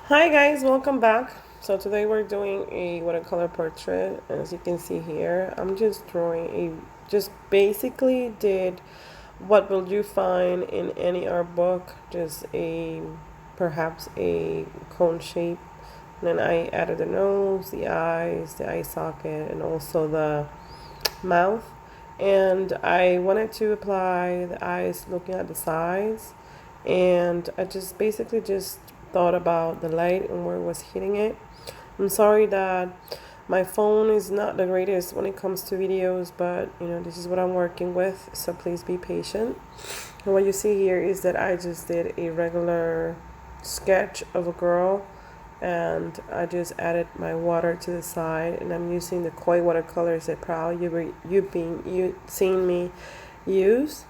Hi guys, welcome back. So today we're doing a watercolor portrait. As you can see here, I'm just drawing just basically did what will you find in any art book, just perhaps a cone shape. And then I added the nose, the eyes, the eye socket, and also the mouth. And I wanted to apply the eyes looking at the sides, and I just basically just thought about the light and where it was hitting it. I'm sorry that my phone is not the greatest when it comes to videos, but this is what I'm working with, so please be patient. And what you see here is that I just did a regular sketch of a girl, and I just added my water to the side, and I'm using the koi watercolors that probably you seen me use.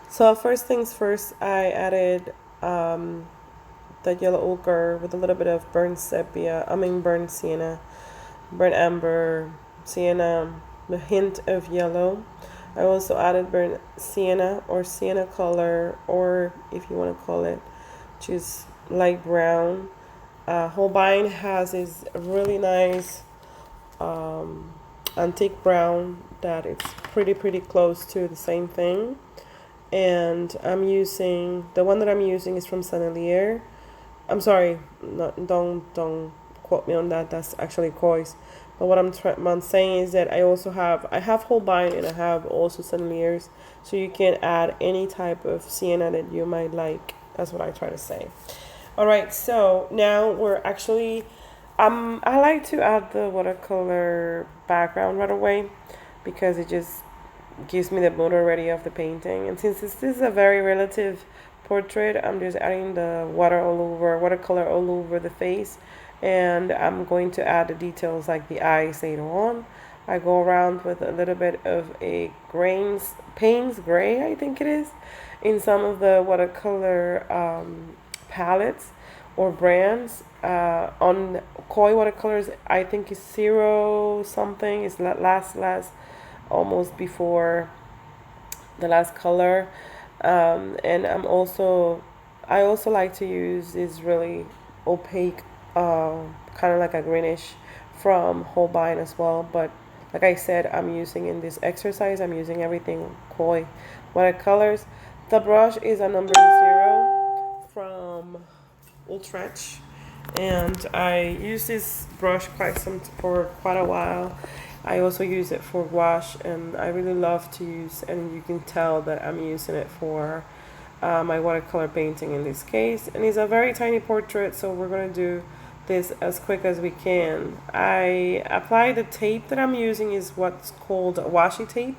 So first things first, I added the yellow ochre with a little bit of burnt sepia. I mean burnt sienna, burnt amber, sienna, a hint of yellow. I also added burnt sienna or sienna color, or if you want to call it, just light brown. Holbein has this really nice antique brown that it's pretty close to the same thing. And I'm using the one that I'm using is from Sennelier. I'm sorry, not, don't quote me on that. That's actually Coy's. But what I'm saying is that I have Holbein and I have also Senneliers, so you can add any type of sienna that you might like. That's what I try to say. All right, so now we're actually I like to add the watercolor background right away because it just gives me the mood already of the painting. And since this is a very relative portrait, I'm just adding the watercolor all over the face, and I'm going to add the details like the eyes later on. I go around with a little bit of a Payne's gray, I think it is, in some of the watercolor palettes or brands. On Koi watercolors, I think it's zero something. It's last almost before the last color. And I also like to use this really opaque, kind of like a greenish from Holbein as well. But like I said, I'm using in this exercise, I'm using everything Koi watercolors. The brush is a number zero from Ultratch, and I use this brush for quite a while. I also use it for wash, and I really love to use, and you can tell that I'm using it for my watercolor painting in this case. And it's a very tiny portrait, so we're gonna do this as quick as we can. I apply the tape that I'm using is what's called washi tape.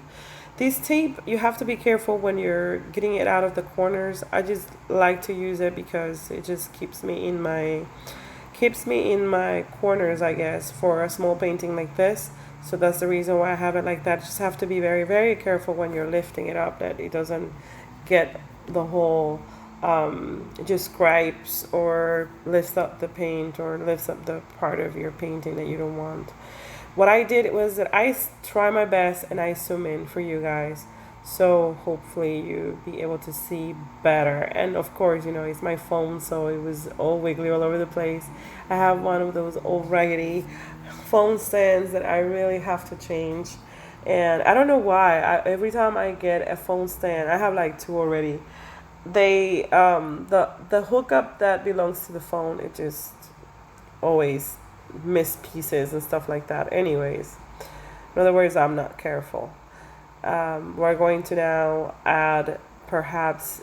This tape, you have to be careful when you're getting it out of the corners. I just like to use it because it just keeps me in my corners, I guess, for a small painting like this. So that's the reason why I have it like that. Just have to be very, very careful when you're lifting it up that it doesn't get the whole just scrapes or lifts up the paint or lifts up the part of your painting that you don't want. What I did was that I try my best and I zoom in for you guys. So hopefully you be able to see better. And of course, it's my phone, so it was all wiggly all over the place. I have one of those old raggedy phone stands that I really have to change. And I don't know why. Every time I get a phone stand, I have like two already. The hookup that belongs to the phone, it just always miss pieces and stuff like that. Anyways, in other words, I'm not careful. We're going to now add perhaps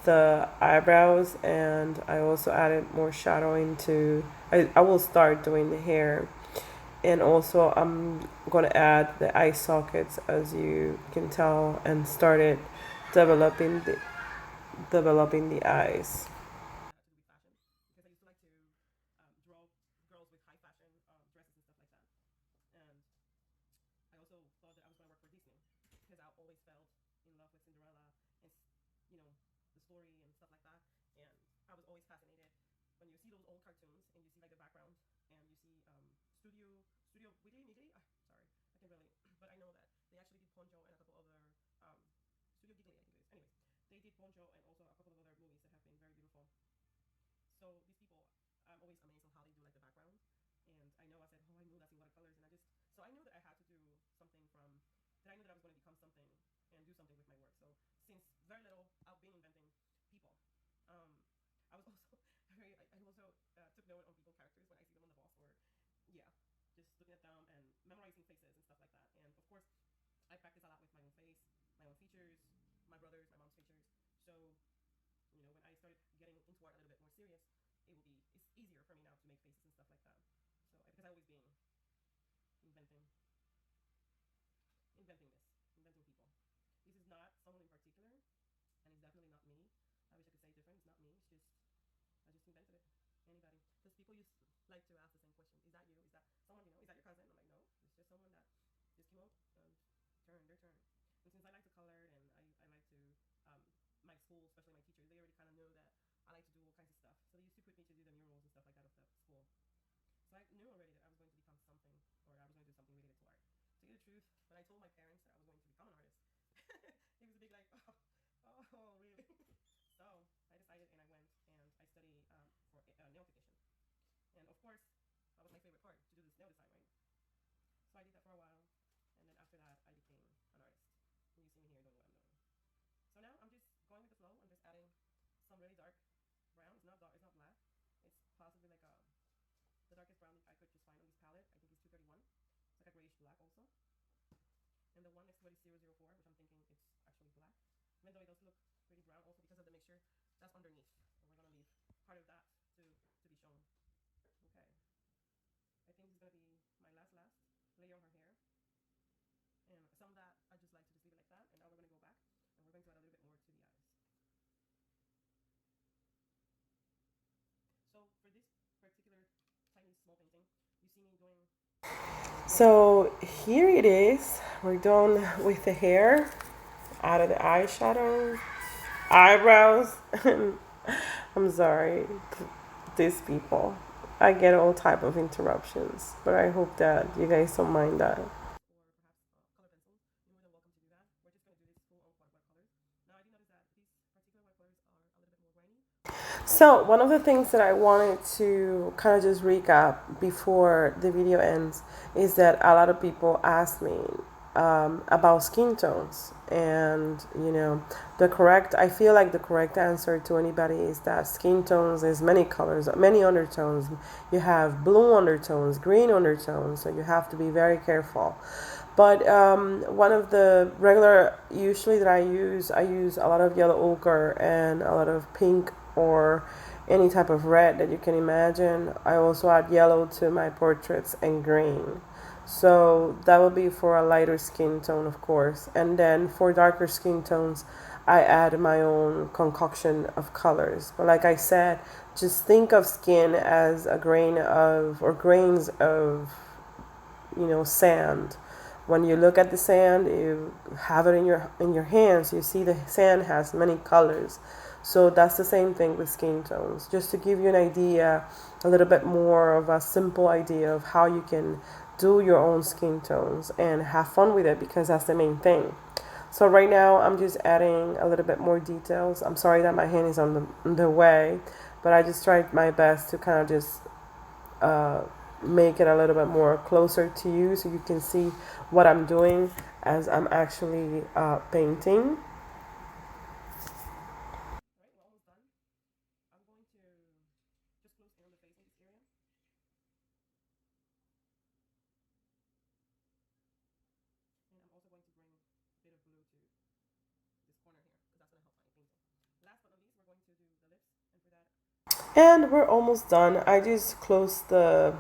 the eyebrows, and I also added more shadowing to. I will start doing the hair, and also I'm going to add the eye sockets, as you can tell, and started developing the eyes. So here it is. We're done with the hair, added the eyeshadow, eyebrows. I'm sorry, these people. I get all type of interruptions, but I hope that you guys don't mind that. So, one of the things that I wanted to kind of just recap before the video ends is that a lot of people ask me about skin tones. And, I feel like the correct answer to anybody is that skin tones is many colors, many undertones. You have blue undertones, green undertones, so you have to be very careful. But one of the regular, usually that I use a lot of yellow ochre and a lot of pink or any type of red that you can imagine. I also add yellow to my portraits and green. So that would be for a lighter skin tone, of course. And then for darker skin tones, I add my own concoction of colors. But like I said, just think of skin as a grain of, or grains of, sand. When you look at the sand, you have it in your hands. You see the sand has many colors. So that's the same thing with skin tones. Just to give you an idea, a little bit more of a simple idea of how you can do your own skin tones and have fun with it, because that's the main thing. So right now I'm just adding a little bit more details. I'm sorry that my hand is on the way, but I just tried my best to kind of just make it a little bit more closer to you so you can see what I'm doing as I'm actually painting. And we're almost done. I just closed the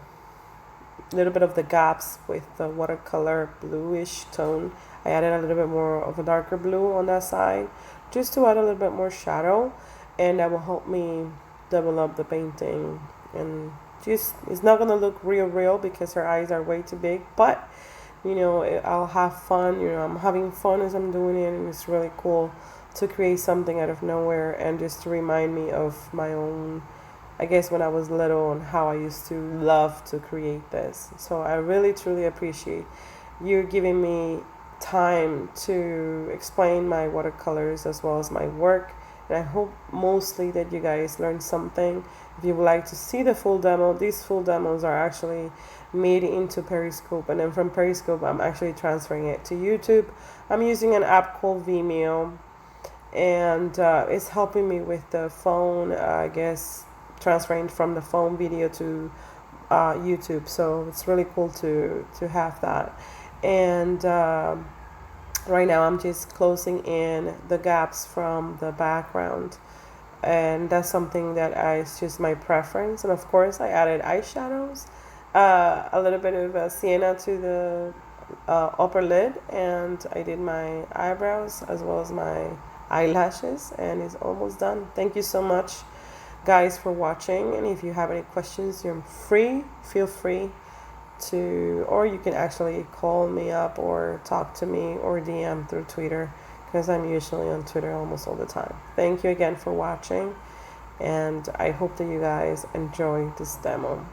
little bit of the gaps with the watercolor bluish tone. I added a little bit more of a darker blue on that side just to add a little bit more shadow, and that will help me develop the painting. And just, it's not gonna look real because her eyes are way too big, but I'll have fun. I'm having fun as I'm doing it, and it's really cool to create something out of nowhere and just to remind me of my own, I guess, when I was little and how I used to love to create this. So I really truly appreciate you giving me time to explain my watercolors as well as my work. And I hope mostly that you guys learned something. If you would like to see the full demo, these full demos are actually made into Periscope, and then from Periscope I'm actually transferring it to YouTube. I'm using an app called Vimeo, and it's helping me with the phone, I guess, transferring from the phone video to YouTube. So it's really cool to have that. And right now I'm just closing in the gaps from the background, and that's something that it's just my preference. And of course I added eyeshadows, a little bit of sienna to the upper lid, and I did my eyebrows as well as my eyelashes, and it's almost done. Thank you so much, guys, for watching. And if you have any questions, feel free to, or you can actually call me up or talk to me or DM through Twitter, because I'm usually on Twitter almost all the time. Thank you again for watching, and I hope that you guys enjoy this demo.